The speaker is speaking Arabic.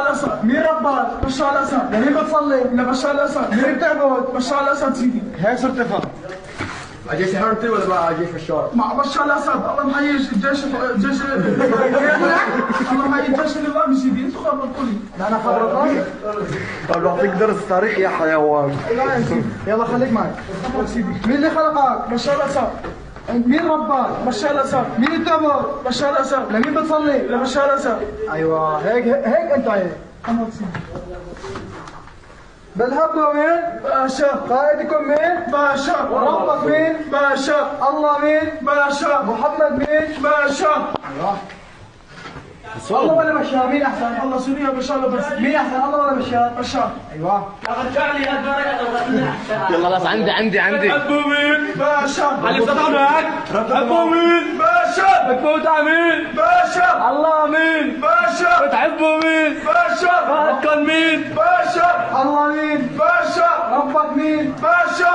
الاسد. مين رباك؟ بشار الاسد. لمين بتصلي؟ لبشار الاسد. مين بتعبد؟ بشار الاسد سيدي. هيك صرت افهم. جيش حرتي ولا مع جيش بشار؟ مع بشار الاسد. الله محيي الجيش الله محيي الجيش النظامي سيدي. انتوا خبرتوا لي. انا خبرتك؟ طب بعطيك درس تاريخ يا حيوان. لا يا سيدي. يلا خليك معي. سيدي. مين اللي خلقك؟ بشار الاسد. مين رباك؟ بشار الاسد. مين بتعبد؟ بشار الاسد. لمين بتصلي؟ لبشار الاسد. ايوه هيك انت هيك. بالهبة مين؟ باشا. قائدكم مين؟ باشا. وربك مين؟ باشا. الله مين؟ باشا. محمد مين؟ باشا. الله ولا بشار؟ مين احسن؟ الله سوريا بشار بس. مين احسن الله ولا بشار؟ بشار. ايوه يلا خلاص عندي حبوا مين؟ باشا. علي فتحك حبوا مين؟ باشا. بتموت على مين؟ باشا. الله مين؟ باشا. بتحبوا مين؟ باشا. فهدكم مين؟ باشا. الله مين؟ باشا. ربك مين؟ باشا.